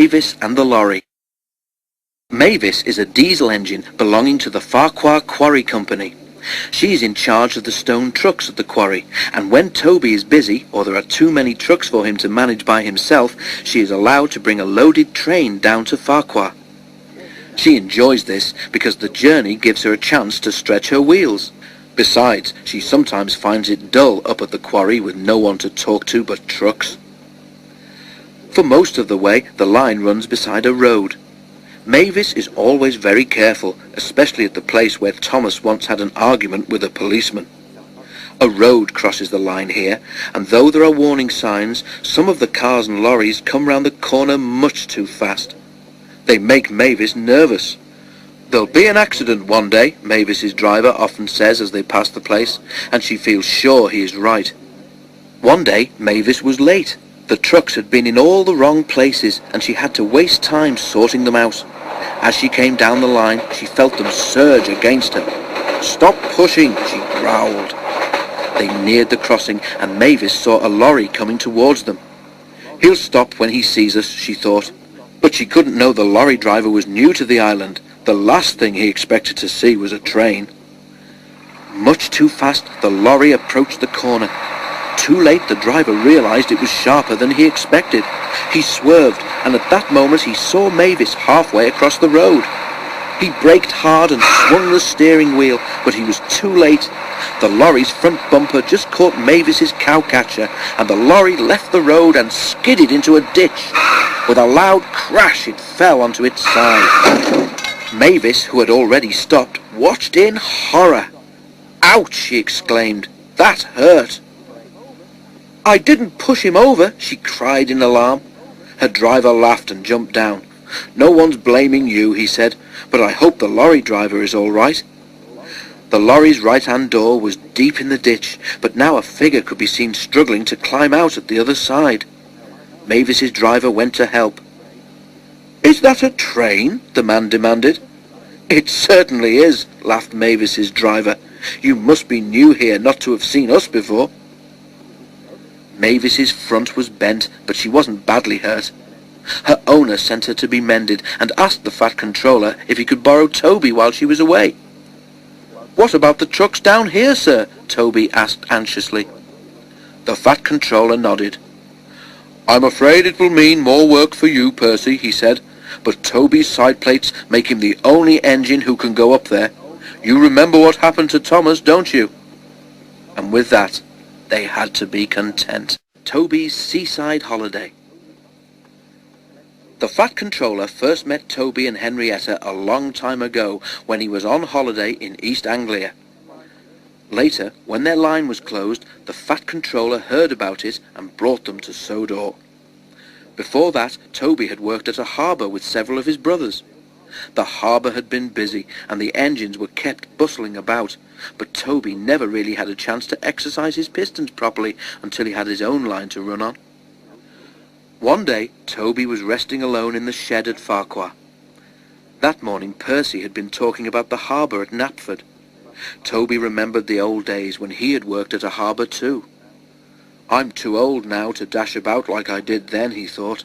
Mavis and the Lorry. Mavis is a diesel engine belonging to the Farquhar Quarry Company. She is in charge of the stone trucks at the quarry, and when Toby is busy or there are too many trucks for him to manage by himself, she is allowed to bring a loaded train down to Farquhar. She enjoys this because the journey gives her a chance to stretch her wheels. Besides, she sometimes finds it dull up at the quarry with no one to talk to but trucks. For most of the way, the line runs beside a road. Mavis is always very careful, especially at the place where Thomas once had an argument with a policeman. A road crosses the line here, and though there are warning signs, some of the cars and lorries come round the corner much too fast. They make Mavis nervous. "There'll be an accident one day," Mavis's driver often says as they pass the place, and she feels sure he is right. One day, Mavis was late. The trucks had been in all the wrong places, and she had to waste time sorting them out. As she came down the line, she felt them surge against her. "Stop pushing," she growled. They neared the crossing, and Mavis saw a lorry coming towards them. "He'll stop when he sees us," she thought. But she couldn't know the lorry driver was new to the island. The last thing he expected to see was a train. Much too fast, the lorry approached the corner. Too late, the driver realized it was sharper than he expected. He swerved, and at that moment he saw Mavis halfway across the road. He braked hard and swung the steering wheel, but he was too late. The lorry's front bumper just caught Mavis's cowcatcher, and the lorry left the road and skidded into a ditch. With a loud crash, it fell onto its side. Mavis, who had already stopped, watched in horror. "Ouch!" she exclaimed. "That hurt." "I didn't push him over," she cried in alarm. Her driver laughed and jumped down. "No one's blaming you," he said, "but I hope the lorry driver is all right." The lorry's right-hand door was deep in the ditch, but now a figure could be seen struggling to climb out at the other side. Mavis's driver went to help. "Is that a train?" the man demanded. "It certainly is," laughed Mavis's driver. "You must be new here not to have seen us before." Mavis's front was bent, but she wasn't badly hurt. Her owner sent her to be mended and asked the fat controller if he could borrow Toby while she was away. "What about the trucks down here, sir?" Toby asked anxiously. The fat controller nodded. "I'm afraid it will mean more work for you, Percy," he said, "but Toby's side plates make him the only engine who can go up there. You remember what happened to Thomas, don't you?" And with that, they had to be content. Toby's seaside holiday. The fat controller first met Toby and Henrietta a long time ago when he was on holiday in East Anglia. Later, when their line was closed, the fat controller heard about it and brought them to Sodor. Before that, Toby had worked at a harbour with several of his brothers. The harbour had been busy and the engines were kept bustling about, but Toby never really had a chance to exercise his pistons properly until he had his own line to run on. One day, Toby was resting alone in the shed at Farquhar. That morning, Percy had been talking about the harbour at Knapford. Toby remembered the old days when he had worked at a harbour too. "I'm too old now to dash about like I did then," he thought.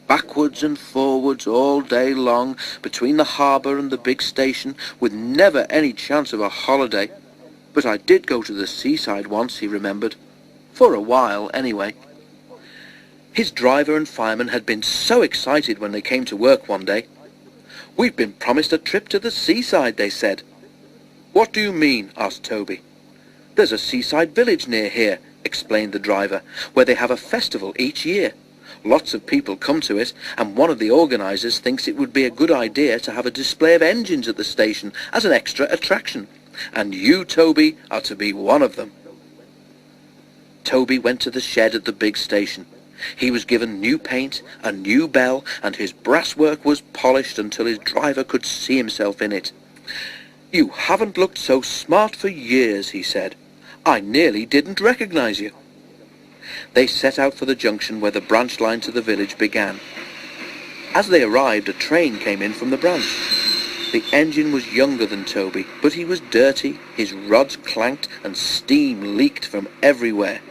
"Backwards and forwards all day long, between the harbour and the big station, with never any chance of a holiday. But I did go to the seaside once," he remembered. "For a while, anyway." His driver and fireman had been so excited when they came to work one day. "We've been promised a trip to the seaside," they said. "What do you mean?" asked Toby. "There's a seaside village near here," explained the driver, "where they have a festival each year. Lots of people come to it, and one of the organisers thinks it would be a good idea to have a display of engines at the station as an extra attraction. And you, Toby, are to be one of them." Toby went to the shed at the big station. He was given new paint, a new bell, and his brasswork was polished until his driver could see himself in it. "You haven't looked so smart for years," he said. "I nearly didn't recognize you." They set out for the junction where the branch line to the village began. As they arrived, a train came in from the branch. The engine was younger than Toby, but he was dirty, his rods clanked, and steam leaked from everywhere.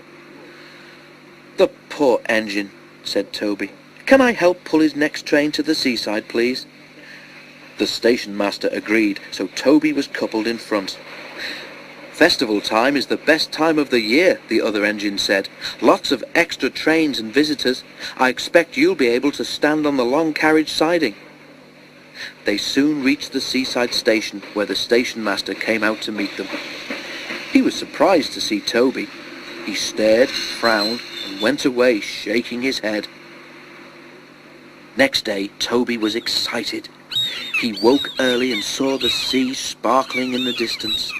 "The poor engine," said Toby. Can I help pull his next train to the seaside, please?" The station master agreed, so Toby was coupled in front. "Festival time is the best time of the year," the other engine said. "Lots of extra trains and visitors. I expect you'll be able to stand on the long carriage siding." They soon reached the seaside station, where the station master came out to meet them. He was surprised to see Toby. He stared, frowned, and went away, shaking his head. Next day, Toby was excited. He woke early and saw the sea sparkling in the distance.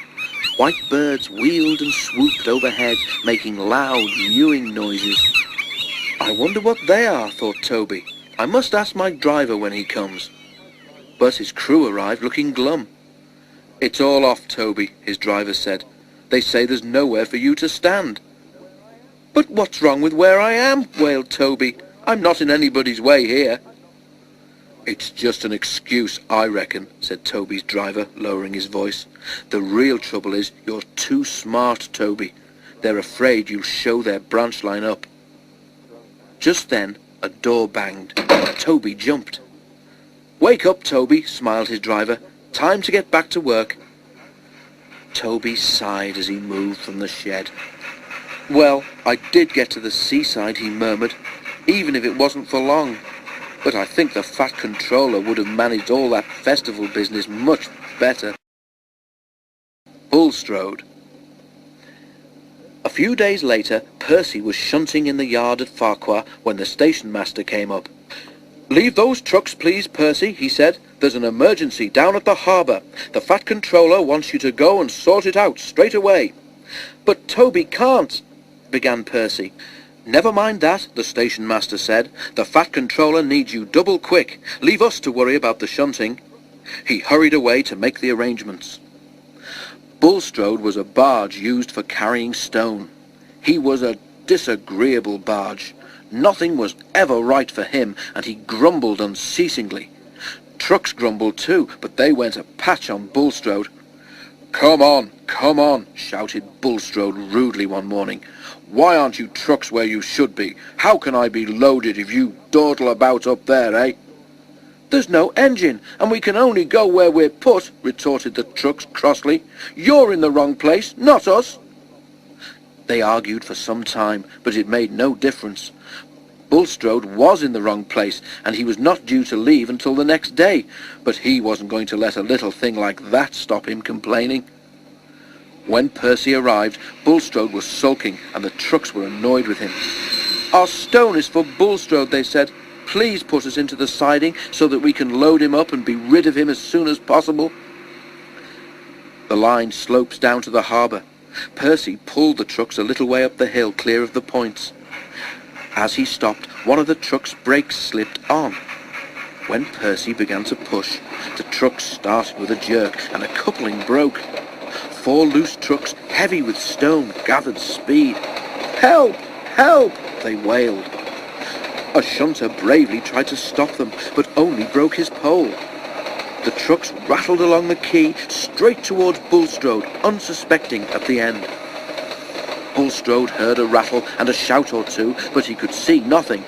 White birds wheeled and swooped overhead, making loud, mewing noises. "I wonder what they are," thought Toby. "I must ask my driver when he comes." But his crew arrived looking glum. "It's all off, Toby," his driver said. "They say there's nowhere for you to stand." "But what's wrong with where I am?" wailed Toby. "I'm not in anybody's way here." "It's just an excuse, I reckon," said Toby's driver, lowering his voice. "The real trouble is you're too smart, Toby. They're afraid you'll show their branch line up." Just then, a door banged. Toby jumped. "Wake up, Toby," smiled his driver. "Time to get back to work." Toby sighed as he moved from the shed. "Well, I did get to the seaside," he murmured, "even if it wasn't for long. But I think the fat controller would have managed all that festival business much better." Bulstrode. A few days later, Percy was shunting in the yard at Farquhar when the station master came up. "Leave those trucks, please, Percy," he said. "There's an emergency down at the harbour. The fat controller wants you to go and sort it out straight away." "But Toby can't," began Percy. "Never mind that," the station master said. "The fat controller needs you double quick. Leave us to worry about the shunting." He hurried away to make the arrangements. Bulstrode was a barge used for carrying stone. He was a disagreeable barge. Nothing was ever right for him, and he grumbled unceasingly. Trucks grumbled too, but they went a patch on Bulstrode. Come on," shouted Bulstrode rudely one morning. "Why aren't you trucks where you should be? How can I be loaded if you dawdle about up there, eh?" "There's no engine, and we can only go where we're put," retorted the trucks crossly. "You're in the wrong place, not us." They argued for some time, but it made no difference. Bulstrode was in the wrong place, and he was not due to leave until the next day, but he wasn't going to let a little thing like that stop him complaining. When Percy arrived, Bulstrode was sulking, and the trucks were annoyed with him. "Our stone is for Bulstrode," they said. "Please put us into the siding so that we can load him up and be rid of him as soon as possible." The line slopes down to the harbour. Percy pulled the trucks a little way up the hill, clear of the points. As he stopped, one of the truck's brakes slipped on. When Percy began to push, the truck started with a jerk, and a coupling broke. 4 loose trucks, heavy with stone, gathered speed. "Help! Help!" they wailed. A shunter bravely tried to stop them, but only broke his pole. The trucks rattled along the quay, straight towards Bulstrode, unsuspecting at the end. Bulstrode heard a rattle and a shout or two, but he could see nothing.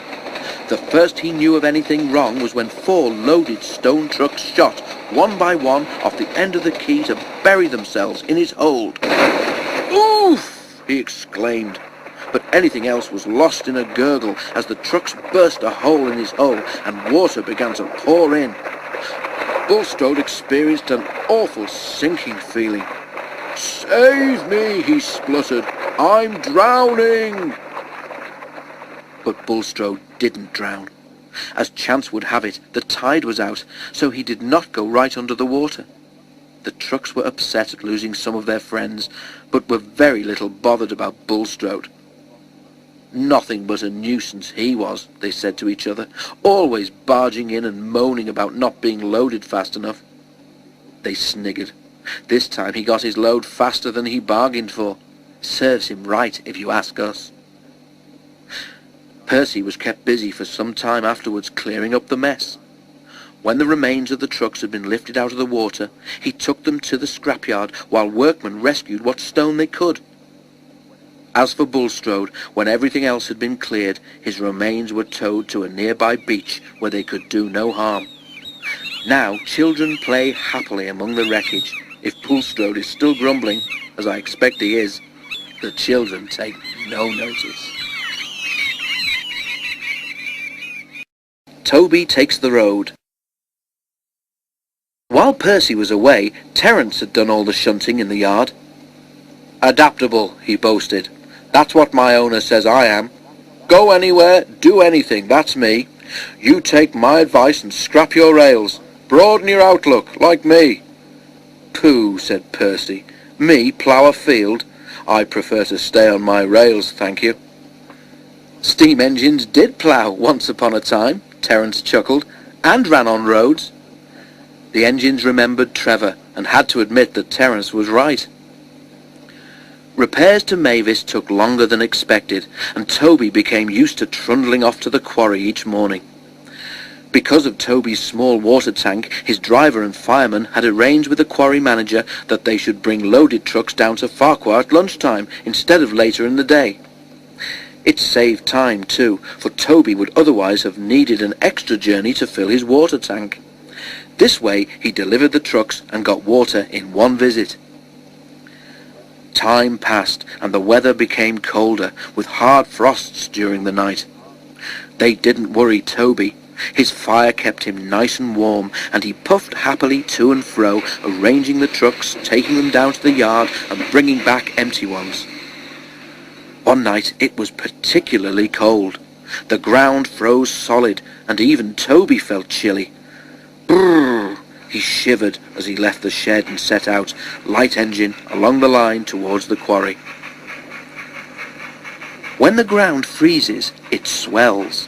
The first he knew of anything wrong was when 4 loaded stone trucks shot, one by one, off the end of the quay to bury themselves in his hold. "Oof!" he exclaimed. But anything else was lost in a gurgle as the trucks burst a hole in his hull and water began to pour in. Bulstrode experienced an awful sinking feeling. "Save me," he spluttered. "I'm drowning." But Bulstrode didn't drown. As chance would have it, the tide was out, so he did not go right under the water. The trucks were upset at losing some of their friends, but were very little bothered about Bulstrode. Nothing but a nuisance he was, they said to each other, always barging in and moaning about not being loaded fast enough. They sniggered. This time he got his load faster than he bargained for. Serves him right, if you ask us. Percy was kept busy for some time afterwards clearing up the mess. When the remains of the trucks had been lifted out of the water, he took them to the scrapyard while workmen rescued what stone they could. As for Bulstrode, when everything else had been cleared, his remains were towed to a nearby beach where they could do no harm. Now children play happily among the wreckage. If Bulstrode is still grumbling, as I expect he is, the children take no notice. Toby takes the road. While Percy was away, Terence had done all the shunting in the yard. "Adaptable," he boasted. "That's what my owner says I am. Go anywhere, do anything, that's me. You take my advice and scrap your rails. Broaden your outlook, like me." "Pooh," said Percy. "Me plough a field? I prefer to stay on my rails, thank you." "Steam engines did plough once upon a time," Terence chuckled, "and ran on roads." The engines remembered Trevor and had to admit that Terence was right. Repairs to Mavis took longer than expected, and Toby became used to trundling off to the quarry each morning. Because of Toby's small water tank, his driver and fireman had arranged with the quarry manager that they should bring loaded trucks down to Farquhar at lunchtime instead of later in the day. It saved time too, for Toby would otherwise have needed an extra journey to fill his water tank. This way he delivered the trucks and got water in one visit. Time passed and the weather became colder, with hard frosts during the night. They didn't worry Toby. His fire kept him nice and warm, and he puffed happily to and fro, arranging the trucks, taking them down to the yard and bringing back empty ones. One night it was particularly cold. The ground froze solid, and even Toby felt chilly. Brrr! He shivered as he left the shed and set out, light engine, along the line towards the quarry. When the ground freezes, it swells.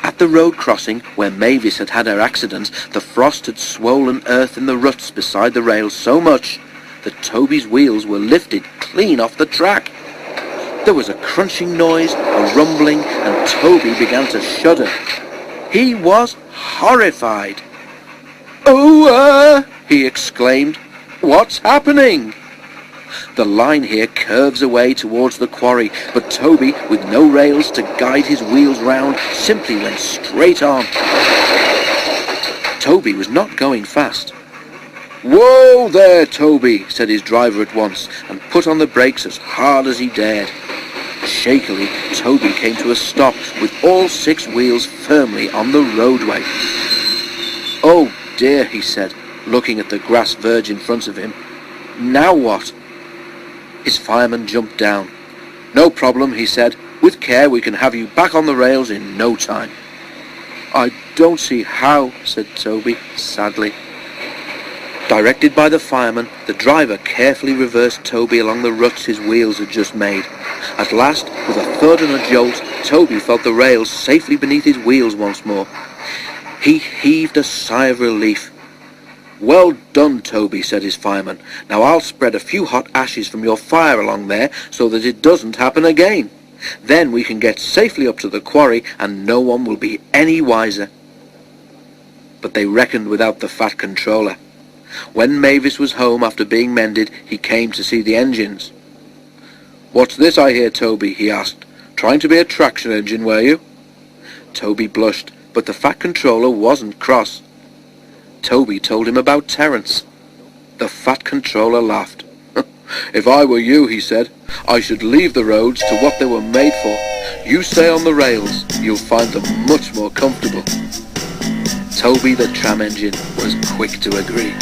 At the road crossing, where Mavis had had her accident, the frost had swollen earth in the ruts beside the rails so much that Toby's wheels were lifted clean off the track. There was a crunching noise, a rumbling, and Toby began to shudder. He was horrified. "Oh, he exclaimed. "What's happening?" The line here curves away towards the quarry, but Toby, with no rails to guide his wheels round, simply went straight on. Toby was not going fast. "Whoa there, Toby," said his driver at once, and put on the brakes as hard as he dared. Shakily, Toby came to a stop with all 6 wheels firmly on the roadway. "Oh dear," he said, looking at the grass verge in front of him. "Now what?" His fireman jumped down. "No problem," he said. "With care we can have you back on the rails in no time." "I don't see how," said Toby, sadly. Directed by the fireman, the driver carefully reversed Toby along the ruts his wheels had just made. At last, with a thud and a jolt, Toby felt the rails safely beneath his wheels once more. He heaved a sigh of relief. "Well done, Toby," said his fireman. "Now I'll spread a few hot ashes from your fire along there so that it doesn't happen again. Then we can get safely up to the quarry and no one will be any wiser." But they reckoned without the fat controller. When Mavis was home after being mended, he came to see the engines. "What's this I hear, Toby?" he asked. "Trying to be a traction engine, were you?" Toby blushed, but the fat controller wasn't cross. Toby told him about Terence. The fat controller laughed. "If I were you," he said, "I should leave the roads to what they were made for. You stay on the rails, you'll find them much more comfortable." Toby the tram engine was quick to agree.